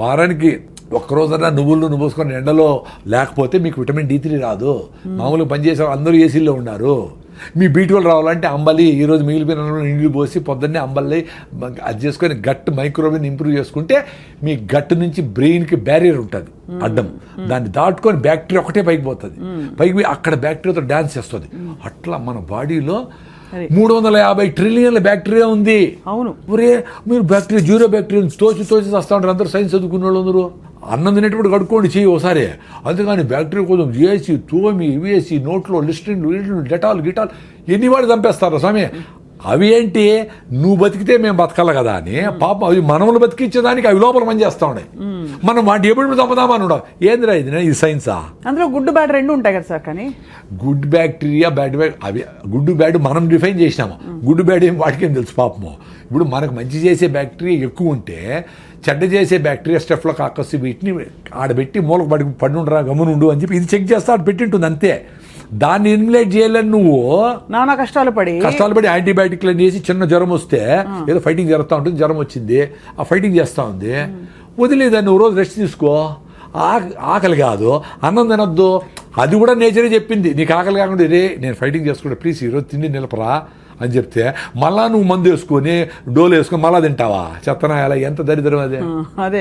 వారానికి ఒక్కరోజన్నా నువ్వులు పోసుకొని ఎండలో లేకపోతే మీకు విటమిన్ D3 రాదు. మామూలుగా పనిచేసే అందరూ ఏసీల్లో ఉన్నారు. మీ B12 రావాలంటే అంబలి, ఈరోజు మిగిలిపోయిన నీళ్ళు పోసి పొద్దున్నే అంబలి అది చేసుకొని గట్ మైక్రోవేవ్ ఇంప్రూవ్ చేసుకుంటే మీ గట్ నుంచి బ్రెయిన్కి బ్యారియర్ ఉంటుంది అడ్డం, దాన్ని దాటుకొని బ్యాక్టీరియా ఒకటే పైకి పోతుంది. పైకి పోయి అక్కడ బ్యాక్టీరియాతో డ్యాన్స్ చేస్తుంది. అట్లా మన బాడీలో 350 ట్రిలియన్ల బ్యాక్టీరియా ఉంది. అవును, ఒరే మీరు బ్యాక్టీరియా జీరో బ్యాక్టీరియా తోచి వస్తూ ఉంటారు అందరూ, సైన్స్ చదువుకున్న వాళ్ళు అందరూ. అన్నం తినేటప్పుడు కడుక్కోండి చెయ్యి ఒకసారి. అంతేగాని బ్యాక్టీరియా కోసం చేసి తోమి వేసి నోట్లో లిస్ట్రిన్లు డెటాల్ గిటాల్ ఎన్ని వాడు చంపేస్తారు స్వామి. అవి ఏంటి, నువ్వు బతికితే మేము బతకాలి కదా అని పాపం అవి మనములు బతికించేదానికి అవి లోపల పని చేస్తూ ఉన్నాయి. మనం వాటి ఎప్పుడు చంపుదామని ఉండవు. ఏందిరా ఇది సైన్సా? అందులో గుడ్ బ్యాడ్ రెండు ఉంటాయి కదా సార్. కానీ గుడ్ బ్యాక్టీరియా బ్యాడ్ అవి గుడ్ బ్యాడ్ మనం డిఫైన్ చేసినాము. గుడ్ బ్యాడ్ ఏం వాటికేం తెలుసు పాపము. ఇప్పుడు మనకు మంచి చేసే బ్యాక్టీరియా ఎక్కువ ఉంటే చెడ్డ చేసే బ్యాక్టీరియా స్టెఫ్లో కాకసి వీటిని ఆడబెట్టి మూలకు పడి ఉండరా గమ్మునుండు అని చెప్పి ఇది చెక్ చేస్తే ఆడ పెట్టింటుంది అంతే. దాన్ని ఎలిమినేట్ చేయాలని నువ్వు నానా కష్టాలు పడి యాంటీబయాటిక్లు వేసి చిన్న జ్వరం వస్తే ఏదో ఫైటింగ్ జరుగుతూ ఉంటుంది, జ్వరం వచ్చింది ఆ ఫైటింగ్ చేస్తూ ఉంది, వదిలేదాన్ని నువ్వు రోజు రెస్ట్ తీసుకో. ఆకలి కాదు అన్నం తినొద్దు, అది కూడా నేచరే చెప్పింది. నీకు ఆకలి కాకుండా రే నేను ఫైటింగ్ చేసుకుంటా ప్లీజ్ ఈరోజు తిండి నిలపరా అని చెప్తే మళ్ళా నువ్వు మందు వేసుకొని డోలు వేసుకొని మళ్ళా తింటావా? చెత్తనా ఎలా ఎంత దరిద్రం అదే. అదే